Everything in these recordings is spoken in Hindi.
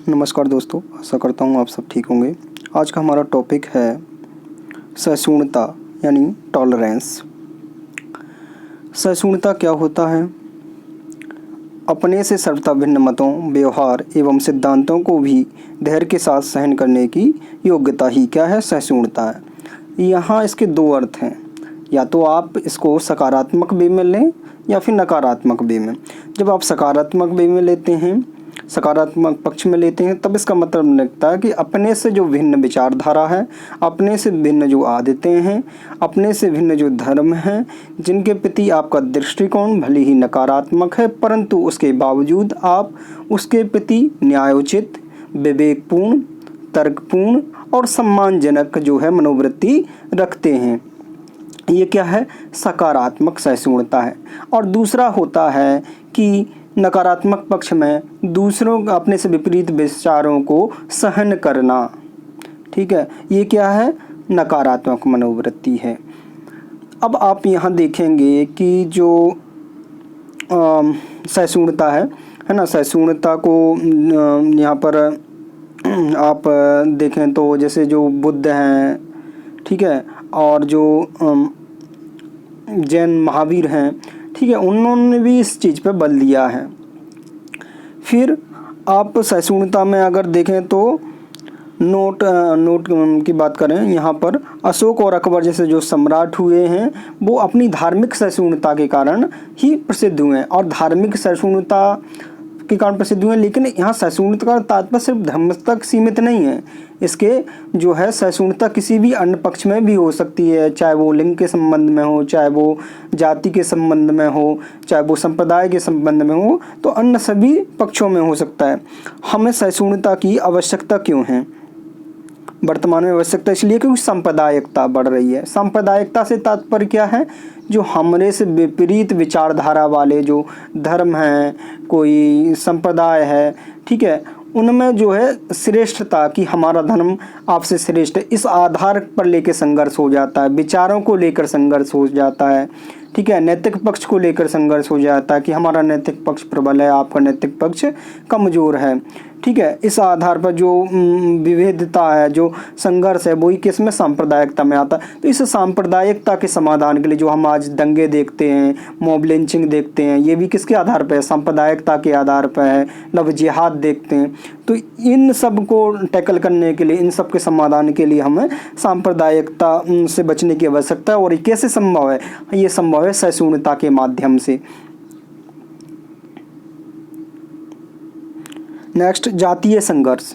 नमस्कार दोस्तों, आशा करता हूँ आप सब ठीक होंगे। आज का हमारा टॉपिक है सहिष्णुता यानी टॉलरेंस। सहिष्णुता क्या होता है? अपने से सर्वथा भिन्न मतों, व्यवहार एवं सिद्धांतों को भी धैर्य के साथ सहन करने की योग्यता ही क्या है? सहिष्णुता है। यहाँ इसके दो अर्थ हैं, या तो आप इसको सकारात्मक वे में लें या फिर नकारात्मक वे में। जब आप सकारात्मक वे में लेते हैं, सकारात्मक पक्ष में लेते हैं, तब इसका मतलब लगता है कि अपने से जो भिन्न विचारधारा है, अपने से भिन्न जो आदतें हैं, अपने से भिन्न जो धर्म हैं, जिनके प्रति आपका दृष्टिकोण भले ही नकारात्मक है, परंतु उसके बावजूद आप उसके प्रति न्यायोचित, विवेकपूर्ण, तर्कपूर्ण और सम्मानजनक जो है मनोवृत्ति रखते हैं। ये क्या है? सकारात्मक सहिष्णुता है। और दूसरा होता है कि नकारात्मक पक्ष में दूसरों अपने से विपरीत विचारों को सहन करना। ठीक है, ये क्या है? नकारात्मक मनोवृत्ति है। अब आप यहाँ देखेंगे कि जो सहिष्णुता है ना, सहिष्णुता को यहाँ पर आप देखें तो जैसे जो बुद्ध हैं, ठीक है, और जो जैन महावीर हैं, ठीक है, उन्होंने भी इस चीज़ पे बल दिया है। फिर आप सहिष्णुता में अगर देखें तो नोट की बात करें, यहाँ पर अशोक और अकबर जैसे जो सम्राट हुए हैं, वो अपनी धार्मिक सहिष्णुता के कारण ही प्रसिद्ध हुए हैं और धार्मिक सहिष्णुता के कारण प्रसिद्ध हुए हैं। लेकिन यहाँ सहिष्णुता का तात्पर्य सिर्फ धर्म तक सीमित नहीं है। इसके जो है सहिष्णुता किसी भी अन्य पक्ष में भी हो सकती है, चाहे वो लिंग के संबंध में हो, चाहे वो जाति के संबंध में हो, चाहे वो संप्रदाय के संबंध में हो, तो अन्य सभी पक्षों में हो सकता है। हमें सहिष्णुता की आवश्यकता क्यों है वर्तमान में? आवश्यकता इसलिए क्योंकि सांप्रदायिकता बढ़ रही है। सांप्रदायिकता से तात्पर्य क्या है? जो हमरे से विपरीत विचारधारा वाले जो धर्म हैं, कोई संप्रदाय है, ठीक है, उनमें जो है श्रेष्ठता कि हमारा धर्म आपसे श्रेष्ठ है, इस आधार पर लेकर संघर्ष हो जाता है, विचारों को लेकर संघर्ष हो जाता है, ठीक है, नैतिक पक्ष को लेकर संघर्ष हो जाता है कि हमारा नैतिक पक्ष प्रबल है, आपका नैतिक पक्ष कमज़ोर है। ठीक है, इस आधार पर जो विभेदता है, जो संघर्ष है, वही किस में? सांप्रदायिकता में आता है। तो इस सांप्रदायिकता के समाधान के लिए जो हम आज दंगे देखते हैं, मॉब लिंचिंग देखते हैं, ये भी किसके आधार पर है? सांप्रदायिकता के आधार पर है। लव जिहाद देखते हैं। तो इन सब को टैकल करने के लिए, इन सब के समाधान के लिए हमें सांप्रदायिकता से बचने की आवश्यकता है। और ये कैसे संभव है? ये संभव है सहिष्णुता के माध्यम से। नेक्स्ट, जातीय संघर्ष।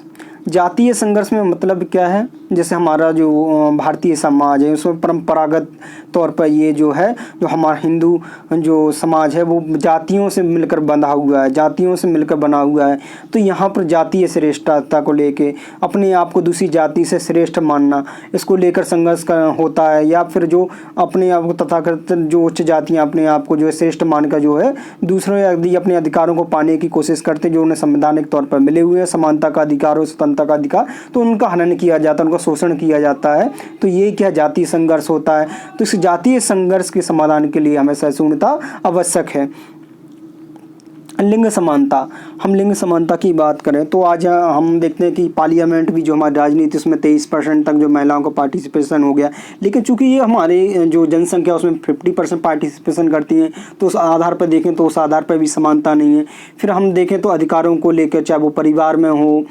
जातीय संघर्ष में मतलब क्या है? जैसे हमारा जो भारतीय समाज है, उसमें परंपरागत तौर पर ये जो है, जो हमारा हिंदू जो समाज है, वो जातियों से मिलकर बंधा हुआ है, जातियों से मिलकर बना हुआ है। तो यहाँ पर जातीय श्रेष्ठता को लेके अपने आप को दूसरी जाति से श्रेष्ठ मानना, इसको लेकर संघर्ष होता है। या फिर जो अपने आप को तथाकथित जो उच्च जातियाँ अपने आप को जो है श्रेष्ठ मानकर जो है दूसरों यदि अपने अधिकारों को पाने की कोशिश करते, जो उन्हें संवैधानिक तौर पर मिले हुए हैं, समानता का अधिकार और स्वतंत्रता का अधिकार, तो उनका हनन किया जाता है, उनका शोषण किया जाता है। तो ये क्या? जातीय संघर्ष होता है। तो इस जातीय संघर्ष के समाधान के लिए हमें सहिष्णुता आवश्यक है। लिंग समानता, हम लिंग समानता की बात करें तो आज हम देखते हैं कि पार्लियामेंट भी जो हमारी राजनीति, उसमें 23% तक जो महिलाओं का पार्टिसिपेशन हो गया। लेकिन चूंकि ये हमारे जो जनसंख्या उसमें 50% पार्टिसिपेशन करती हैं, तो उस आधार पर देखें तो उस आधार पर भी समानता नहीं है। फिर हम देखें तो अधिकारों को लेकर, चाहे वो परिवार में हो,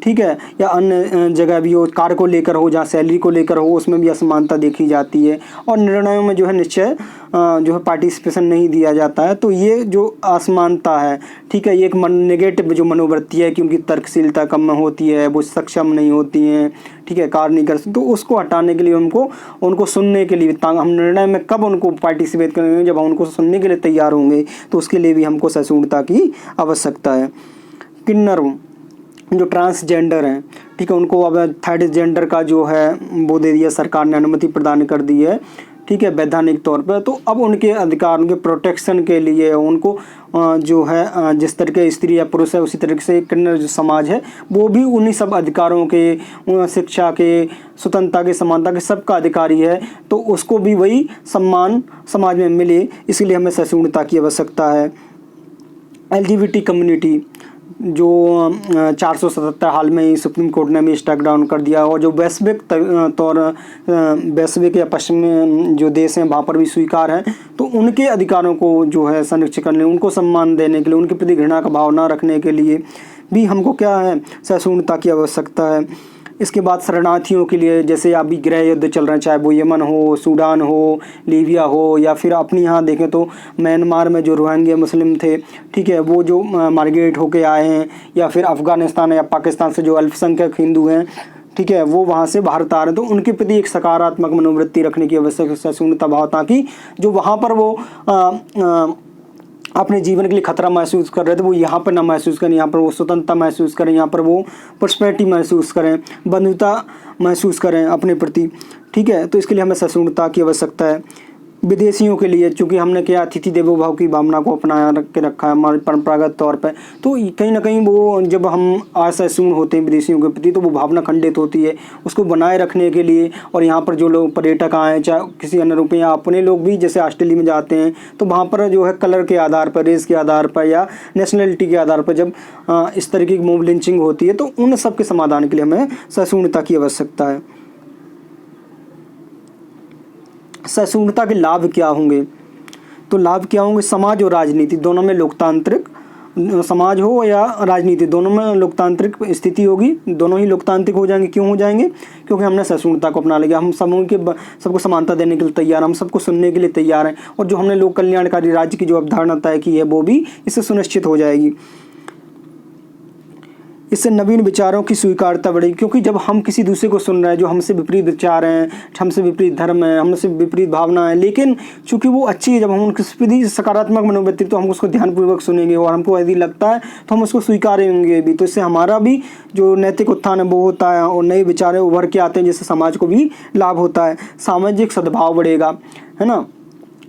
ठीक है, या अन्य जगह भी हो, कार्य को लेकर हो, जहाँ सैलरी को लेकर हो, उसमें भी असमानता देखी जाती है। और निर्णयों में जो है निश्चय जो है पार्टिसिपेशन नहीं दिया जाता है। तो ये जो असमानता है, ठीक है, ये एक नेगेटिव जो मनोवृत्ति है, क्योंकि तर्कशीलता कम होती है, वो सक्षम नहीं होती हैं, ठीक है, कार्य नहीं कर सकते। तो उसको हटाने के लिए उनको सुनने के लिए, हम निर्णय में कब उनको पार्टिसिपेट करेंगे? जब हम उनको सुनने के लिए तैयार होंगे। तो उसके लिए भी हमको सहिष्णुता की आवश्यकता है। किन्नर जो ट्रांसजेंडर हैं, ठीक है, उनको अब थर्ड जेंडर का जो है वो दे दिया, सरकार ने अनुमति प्रदान कर दी है, ठीक है, वैधानिक तौर पर। तो अब उनके अधिकार, उनके प्रोटेक्शन के लिए उनको जो है जिस तरह के स्त्री या पुरुष है, उसी तरह से किन्नर जो समाज है वो भी उन्हीं सब अधिकारों के, शिक्षा के, स्वतंत्रता के, समानता के, सबका अधिकारी है। तो उसको भी वही सम्मान समाज में मिले, इसलिए हमें सहिष्णुता की आवश्यकता है। LGBT कम्युनिटी, जो 477 हाल में ही सुप्रीम कोर्ट ने भी स्ट्राइक डाउन कर दिया, और जो वैश्विक तौर वैश्विक या पश्चिमी जो देश हैं वहाँ पर भी स्वीकार है, तो उनके अधिकारों को जो है संरक्षित करने, उनको सम्मान देने के लिए, उनके प्रति घृणा का भाव न रखने के लिए भी हमको क्या है, सहिष्णुता की आवश्यकता है। इसके बाद शरणार्थियों के लिए, जैसे अभी गृह युद्ध चल रहे हैं, चाहे वो यमन हो, सूडान हो, लीबिया हो, या फिर अपने यहाँ देखें तो म्यांमार में जो रोहिंग्या मुस्लिम थे, ठीक है, वो जो माइग्रेट होके आए हैं, या फिर अफ़गानिस्तान या पाकिस्तान से जो अल्पसंख्यक हिंदू हैं, ठीक है, वो वहाँ से भारत आ रहे हैं, तो उनके प्रति एक सकारात्मक मनोवृत्ति रखने की आवश्यकता, सहिष्णुता भाव, ताकि जो वहाँ पर वो अपने जीवन के लिए खतरा महसूस कर रहे थे, वो यहाँ पर ना महसूस करें, यहाँ पर वो स्वतंत्रता महसूस करें, यहाँ पर वो प्रॉस्पेरिटी महसूस करें, बंधुता महसूस करें अपने प्रति, ठीक है। तो इसके लिए हमें सहिष्णुता की आवश्यकता है। विदेशियों के लिए, चूँकि हमने क्या अतिथि देवो भव की भावना को अपनाया के रखा है हमारे परंपरागत तौर पे, तो कहीं ना कहीं वो जब हम असहिष्णु होते हैं विदेशियों के प्रति, तो वो भावना खंडित होती है। उसको बनाए रखने के लिए, और यहाँ पर जो लोग पर्यटक आए, चाहे किसी अन्य रूप में, या अपने लोग भी जैसे ऑस्ट्रेलिया में जाते हैं, तो वहाँ पर जो है कलर के आधार पर, रेस के आधार पर, या नेशनलिटी के आधार पर जब इस तरीके की मॉब लिंचिंग होती है, तो उन सब के समाधान के लिए हमें सहिष्णुता की आवश्यकता है। सहिष्णुता के लाभ क्या होंगे? तो लाभ क्या होंगे? समाज और राजनीति दोनों में लोकतांत्रिक, समाज हो या राजनीति, दोनों में लोकतांत्रिक स्थिति होगी, दोनों ही लोकतांत्रिक हो जाएंगे। क्यों हो जाएंगे? क्योंकि हमने सहिष्णुता को अपना लिया, हम समूह के सबको समानता देने के लिए तैयार, हम सबको सुनने के लिए तैयार हैं, और जो हमने लोक कल्याणकारी राज्य की जो अवधारणा तय की है, वो भी इससे सुनिश्चित हो जाएगी। इससे नवीन विचारों की स्वीकार्यता बढ़ेगी, क्योंकि जब हम किसी दूसरे को सुन रहे हैं जो हमसे विपरीत विचार हैं, हमसे विपरीत धर्म है, हमसे विपरीत भावना है, लेकिन चूंकि वो अच्छी है, जब हम उनके प्रति सकारात्मक मनोवृत्ति, तो हम उसको ध्यानपूर्वक सुनेंगे, और हमको यदि लगता है तो हम उसको स्वीकारेंगे भी। तो इससे हमारा भी जो नैतिक उत्थान है वो होता है, और नए विचार उभर के आते हैं, जिससे समाज को भी लाभ होता है, सामाजिक सद्भाव बढ़ेगा, है ना।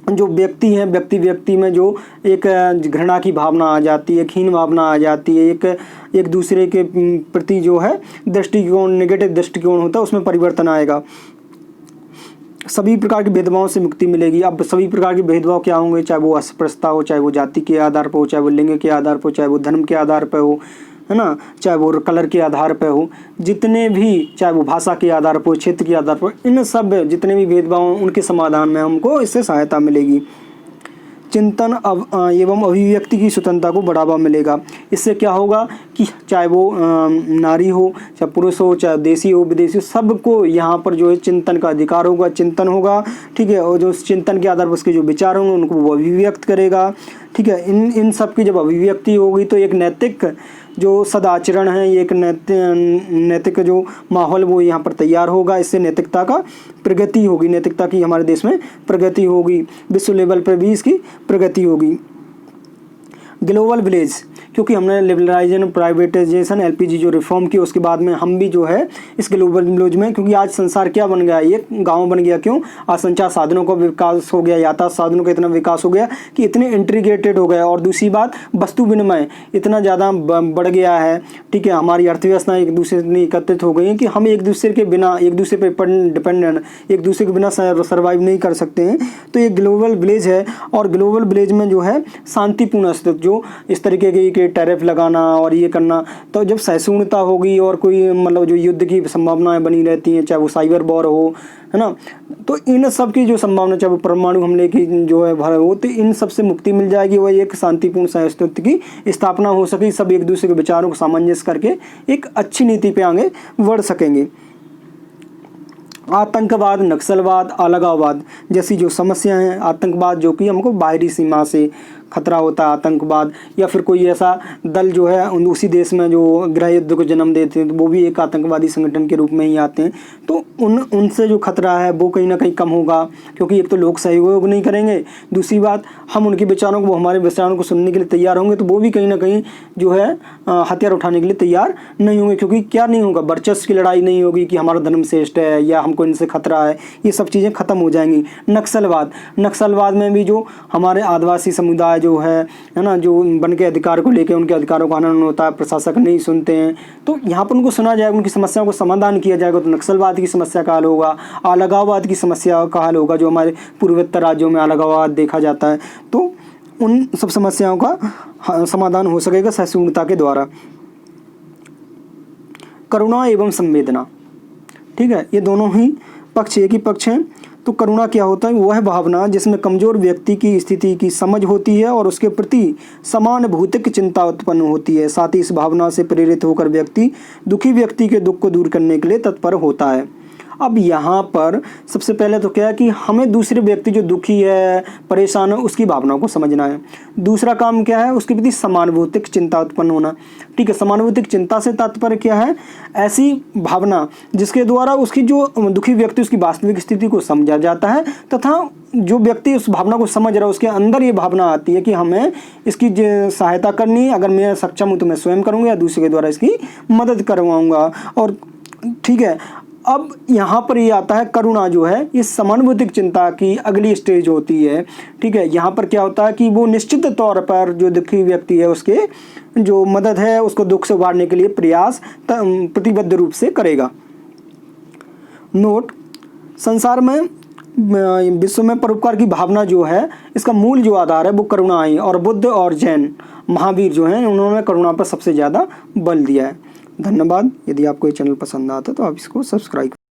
जो व्यक्ति हैं, व्यक्ति में जो एक घृणा की भावना आ जाती है, हीन भावना आ जाती है, एक दूसरे के प्रति जो है दृष्टिकोण, नेगेटिव दृष्टिकोण होता है, उसमें परिवर्तन आएगा। सभी प्रकार के भेदभावों से मुक्ति मिलेगी। अब सभी प्रकार के भेदभाव क्या होंगे? चाहे वो अस्पृश्यता हो, चाहे वो जाति के आधार पर हो, चाहे वो लिंग के आधार पर हो, चाहे वो धर्म के आधार पर हो, है ना, चाहे वो कलर के आधार पर हो, जितने भी, चाहे वो भाषा के आधार पर, क्षेत्र के आधार पर, इन सब जितने भी भेदभाव, उनके समाधान में हमको इससे सहायता मिलेगी। चिंतन एवं अभिव्यक्ति की स्वतंत्रता को बढ़ावा मिलेगा। इससे क्या होगा कि चाहे वो नारी हो, चाहे पुरुष हो, चाहे देशी हो, विदेशी हो, सबको यहाँ पर जो है चिंतन का अधिकार होगा, चिंतन होगा, ठीक है। और जो चिंतन के आधार पर उसके जो विचार होंगे उनको वो अभिव्यक्त करेगा, ठीक है। इन सब की जब अभिव्यक्ति होगी, तो एक नैतिक जो सदाचरण है, ये एक नैतिक जो माहौल वो यहाँ पर तैयार होगा। इससे नैतिकता का प्रगति होगी, नैतिकता की हमारे देश में प्रगति होगी, विश्व लेवल पर भी इसकी प्रगति होगी। ग्लोबल विलेज, क्योंकि हमने लिबरलाइजेशन, प्राइवेटाइजेशन, एलपीजी जो रिफॉर्म की, उसके बाद में हम भी जो है इस ग्लोबल विलेज में, क्योंकि आज संसार क्या बन गया, एक गांव बन गया। क्यों? आज संचार साधनों का विकास हो गया, यातायात साधनों का इतना विकास हो गया कि इतने इंटीग्रेटेड हो गया। और दूसरी बात, वस्तु विनिमय इतना ज़्यादा बढ़ गया है, ठीक है। हमारी अर्थव्यवस्था एक दूसरे से एकत्रित हो गई है कि हम एक दूसरे के बिना, एक दूसरे पर डिपेंडेंट, एक दूसरे के बिना सर्वाइव नहीं कर सकते हैं। तो ये ग्लोबल विलेज है, और ग्लोबल विलेज में जो है शांतिपूर्ण अस्तित्व, जो इस तरीके के टैरिफ लगाना और ये करना, तो जब सहिष्णुता होगी और कोई मतलब जो युद्ध की संभावनाएं बनी रहती हैं, चाहे वो साइबर वॉर हो, है ना, तो इन सब की जो संभावना, चाहे वो परमाणु हमले की जो है भर हो, तो इन सब से मुक्ति मिल जाएगी। वह एक शांतिपूर्ण सहिष्णुता की स्थापना हो सके, सब एक दूसरे के विचारों को सामंजस्य करके एक अच्छी नीति पे आगे बढ़ सकेंगे। आतंकवाद, नक्सलवाद, अलगाववाद जैसी जो समस्या हैं, आतंकवाद जो कि हमको बाहरी सीमा से खतरा होता है, आतंकवाद, या फिर कोई ऐसा दल जो है उसी देश में जो गृह युद्ध को जन्म देते हैं, तो वो भी एक आतंकवादी संगठन के रूप में ही आते हैं। तो उनसे जो खतरा है वो कहीं ना कहीं कम होगा, क्योंकि एक तो लोग सहयोग नहीं करेंगे, दूसरी बात हम उनके विचारों को, वो हमारे विचारों को सुनने के लिए तैयार होंगे, तो वो भी कहीं ना कहीं जो है हथियार उठाने के लिए तैयार नहीं होंगे। क्योंकि क्या नहीं होगा, वर्चस्व की लड़ाई नहीं होगी कि हमारा धर्म श्रेष्ठ है या हमको इनसे खतरा है, ये सब चीज़ें खत्म हो जाएंगी। नक्सलवाद में भी जो हमारे आदिवासी समुदाय जो है ना, जो वन के अधिकार को लेकर उनके अधिकारों का हनन होता है, प्रशासक नहीं सुनते हैं, तो यहाँ पर उनको सुना जाएगा, उनकी समस्याओं को समाधान किया जाएगा, तो नक्सलवाद की समस्या का हल होगा, अलगाववाद की समस्या का हल होगा, जो हमारे पूर्वोत्तर राज्यों में अलगाववाद देखा जाता है, तो उन सब समस्याओं का समाधान हो सकेगा सहिष्णुता के द्वारा। करुणा एवं संवेदना, ठीक है, ये दोनों ही पक्ष एक ही पक्ष हैं। तो करुणा क्या होता है? वह भावना जिसमें कमजोर व्यक्ति की स्थिति की समझ होती है और उसके प्रति समानुभूतिक चिंता उत्पन्न होती है। साथ ही इस भावना से प्रेरित होकर व्यक्ति दुखी व्यक्ति के दुख को दूर करने के लिए तत्पर होता है। अब यहाँ पर सबसे पहले तो क्या है कि हमें दूसरे व्यक्ति जो दुखी है, परेशान है, उसकी भावनाओं को समझना है। दूसरा काम क्या है? उसके प्रति समानुभूतिक चिंता उत्पन्न होना, ठीक है। समानुभूतिक चिंता से तात्पर्य क्या है? ऐसी भावना जिसके द्वारा उसकी जो दुखी व्यक्ति उसकी वास्तविक स्थिति को समझा जाता है तथा जो व्यक्ति उस भावना को समझ रहा है उसके अंदर ये भावना आती है कि हमें इसकी सहायता करनी है, अगर मैं सक्षम हूँ तो मैं स्वयं करूँगा या दूसरे के द्वारा इसकी मदद करवाऊँगा। और ठीक है, अब यहाँ पर ये आता है करुणा जो है, ये समानुभूतिक चिंता की अगली स्टेज होती है, ठीक है। यहाँ पर क्या होता है कि वो निश्चित तौर पर जो दुखी व्यक्ति है उसके जो मदद है उसको दुख से उबारने के लिए प्रयास प्रतिबद्ध रूप से करेगा। नोट, संसार में विश्व में परोपकार की भावना जो है इसका मूल जो आधार है वो करुणा है, और बुद्ध और जैन महावीर जो हैं उन्होंने करुणा पर सबसे ज़्यादा बल दिया है। धन्यवाद। यदि आपको ये चैनल पसंद आता है तो आप इसको सब्सक्राइब